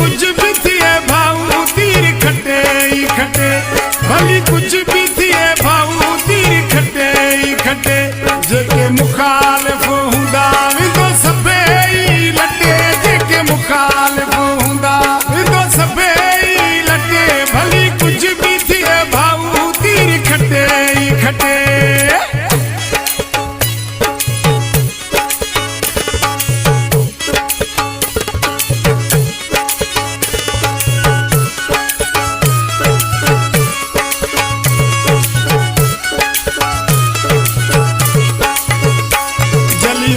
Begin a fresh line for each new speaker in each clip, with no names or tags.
कुछ भी थिए भाऊ तीर खटे ही खटे, भली कुछ भी थिए भाऊ तीर खटे ही खटे, जेके मुखालिफ हुंदा विंदो सभे ही लटे, जेके मुखालिफ हुंदा विंदो सभे ही लटे, भली कुछ भी थिए भाऊ तीर खटे ही खटे।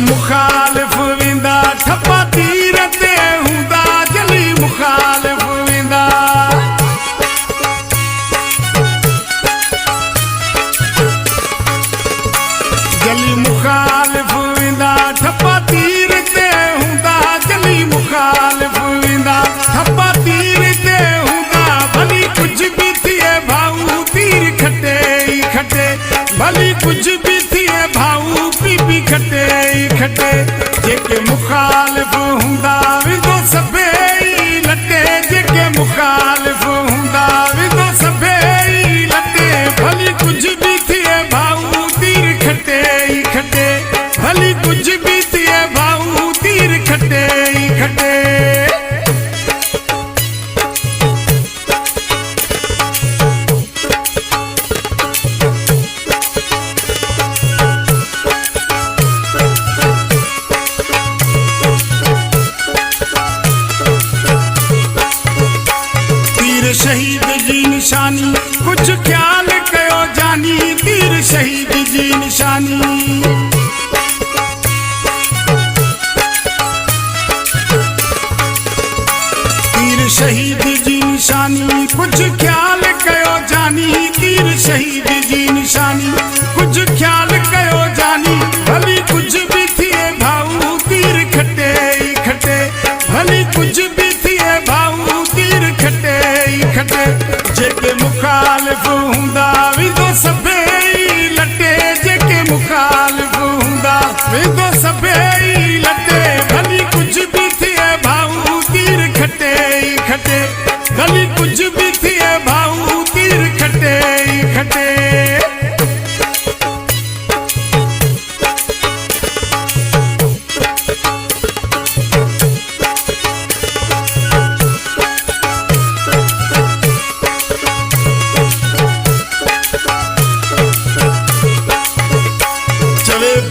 मुखालिफ विंदा ठप्पा तीर ते हुंदा, जली मुखालिफ विंदा जली मुखालिफ विंदा ठप्पा तीर ते हुंदा, जली मुखालिफ विंदा ठप्पा तीर ते हुंदा, भली कुछ भी थिए भाऊ तीर खटे ही खटे, भली कुछ भी थिए भाऊ पी खटे ही खटे, जेके मुखालिफ हुंदा विंदो सभे ही लटे, जेके मुखालिफ हुंदा विंदो सभे ही लटे, भली कुछ भी थिए भाऊ तीर खटे ही खटे, भली कुछ भी थिए भाऊ तीर खटे ही खटे। शहीद जी निशानी कुछ ख्याल कयो जानी, तीर शहीद जी निशानी तीर शहीद जी निशानी कुछ ख्याल कयो जानी, तीर शहीद जी निशानी कुछ ख्याल कयो जानी, भली कुछ भी थिए भाऊ तीर खटे ही खटे, भली कुछ भी थिए भाऊ तीर खटे ही खटे, जेके मुखालिफ हुंदा विंदो सभे ही लटे, जेके मुखालिफ हुंदा विंदो सभे ही लटे, भली कुछ भी थिए भाऊ तीर खटे ही खटे, भली कुछ भी थिए भाऊ तीर खटे ही खटे।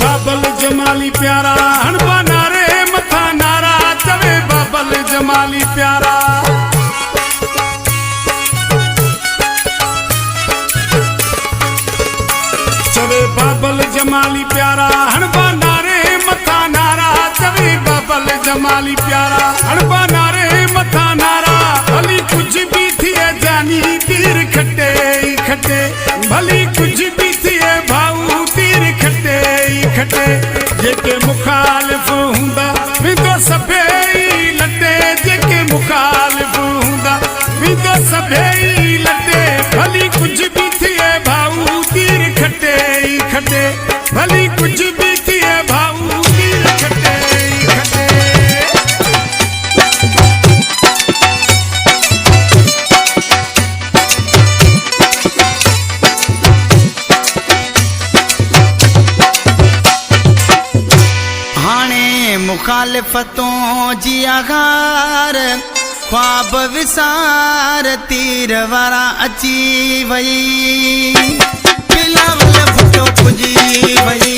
बाबल जमाली प्यारा हणबा नारे मथा नारा, चवे बाबल जमाली प्यारा चवे बाबल जमाली प्यारा हणबा नारे मथा नारा, चवे बाबल जमाली प्यारा हणबा नारे मथा नारा, भली कुछ भी थिए जानी तीर खटे ही खटे, भली कुछ भी थिए भाऊ तीर खटे ही खटे, जेके मुखालिफ हुंदा विंदो सभे ही लटे, जेके मुखालिफ हुंदा विंदो सभे ही लटे, भली कुछ भी थिए भाऊ तीर खटे ही खटे, भली कुछ भी थिए भाऊ तीर खटे ही खटे।
मुखालिफतों जी आगार ख्वाब विसार, तीर वारा अची वई, बिलावल भुट्टो पुजी वई,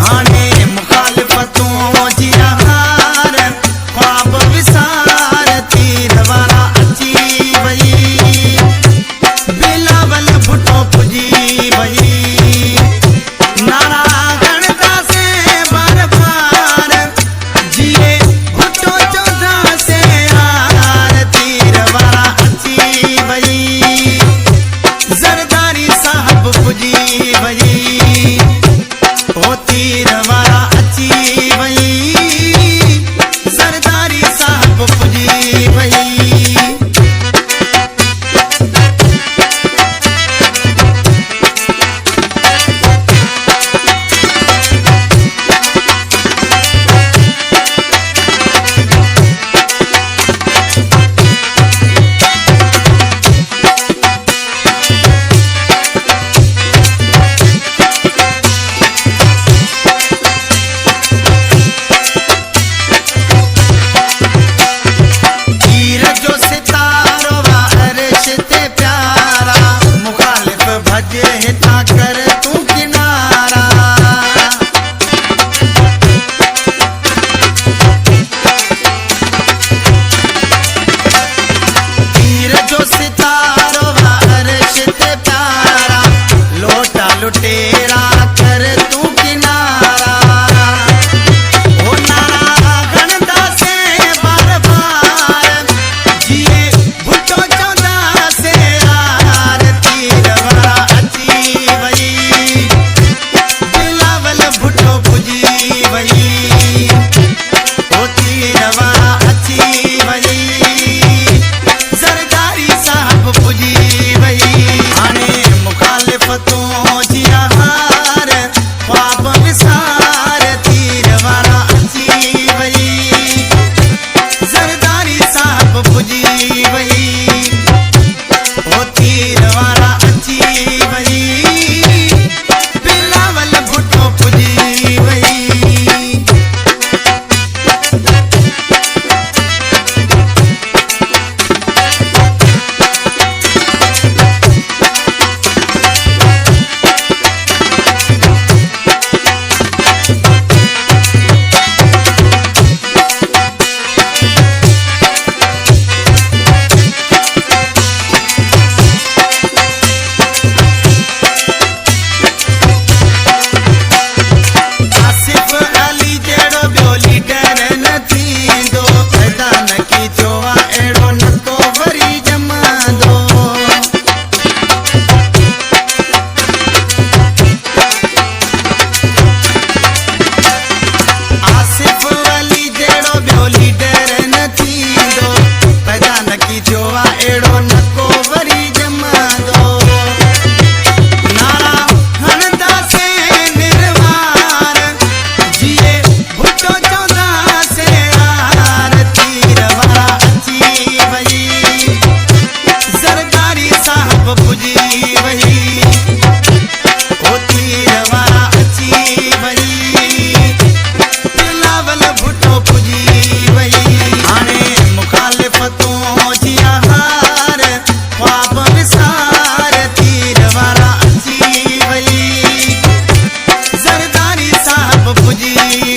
हाणे मुखालिफतों जी आगार ख्वाब विसार, तीर वारा अची वई, बिलावल भुट्टो पुजी वई, नारा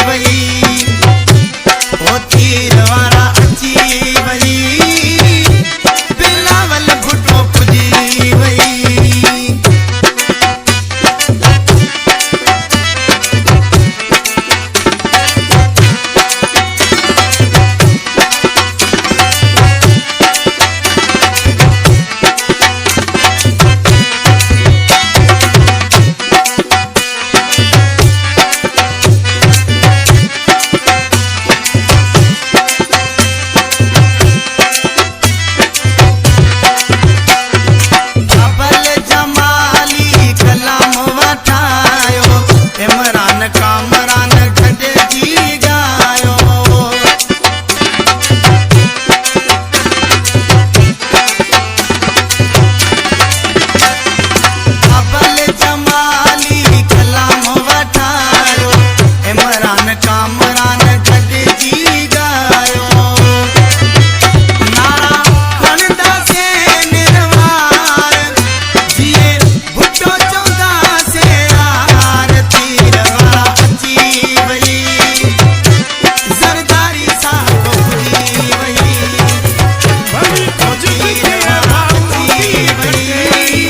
वई ओ तीर वारा अची वई बिलावल भुट्टो पुजी वई अबल जमाली कलाम वठायो इमरान कामरान गॾिजी गायो अबल जमाली कलाम वठायो इमरान कामरान गॾिजी गायो नारा खणंदा से निर्वार जिए भुट्टो चौंदा से यार तीर वारा अची वई ज़रदारी साहब पुजी वई
भली कुछ भी थे भाऊ तीर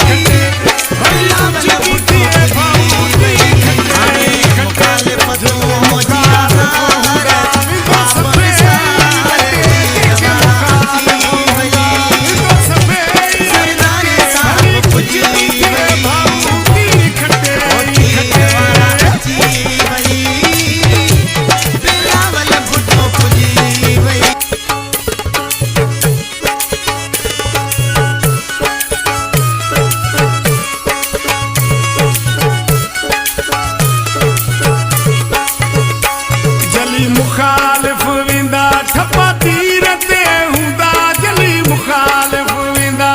खटे भली कुछ भी थे भाऊ तीर खटे
मुखालिफतों जिया हार बाप ज़रदारी साहब पुजी वई अची वई बिलावल भुट्टो पुजी वई
जली मुखालिफ वेंदा ठपा तीर ते हूंदा जली मुखालिफ वेंदा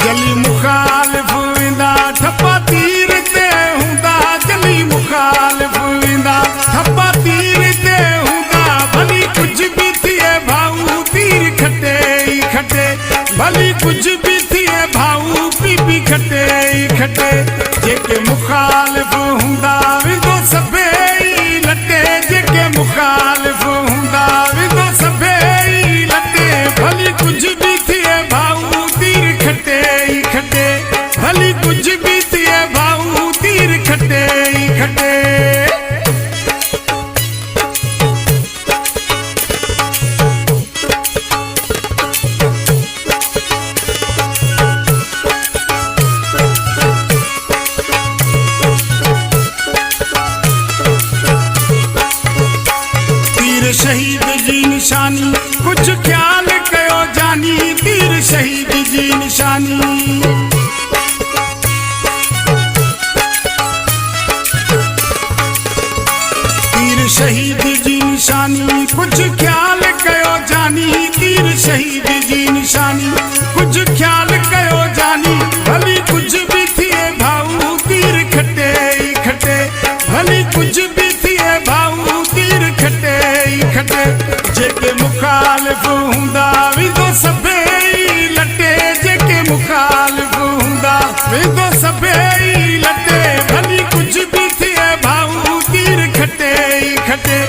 जली मुखालिफ वेंदा ठपा तीर ते हूंदा जली मुखालिफ वेंदा ठपा तीर ते हूंदा भली कुछ भी थिए भाऊ तीर खटे ई खटे भली कुछ भी थिए भाऊ पी खटे ई खटे जेके मुखालिफ हूंदा वेंदो सभई लटे जेके मुखालिफ हूंदा वेंदो सभई लटे भली कुछ भी थिए भाऊ तीर खटे ई खटे भली कुछ भी थिए भाऊ तीर खटे ई खटे तीर शहीद जी निशानी कुछ ख्याल कयो जानी तीर शहीद जी निशानी तीर शहीद जी निशानी कुछ ख्याल कयो जानी तीर शहीद जी निशानी कुछ ख्याल कयो जानी भली कुछ भी थिए भाऊ तीर खटे ई खटे भली कुछ भी थिए भाऊ तीर खटे ई खटे जेके मुखालिफ हूंदा वेंदो सभई लटे जेके मुखालिफ हूंदा वेंदो सभई लटे भली कुछ भी थिए भाऊ तीर खटे ई खटे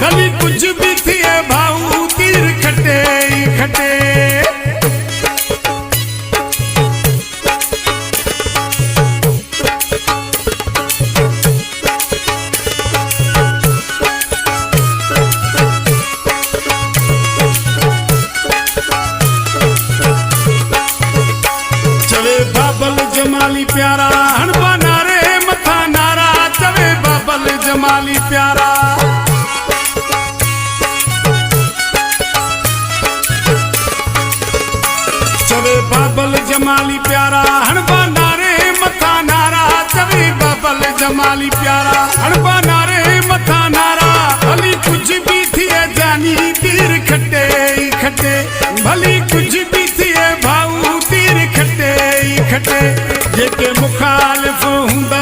भली कुछ भी थिए भाऊ तीर खटे ई खटे चवे बाबल जमाली प्यारा हणबा नारे मथा नारा चवे बाबल जमाली प्यारा चवे बाबल जमाली प्यारा हणबा नारे मथा नारा चवे बाबल जमाली प्यारा हणबा नारे मथा नारा भली कुछ भी थिए जानी तीर खटे ई खटे भली कुछ भी थिए भाऊ तीर खटे ई खटे जेके मुखालिफ हूंदा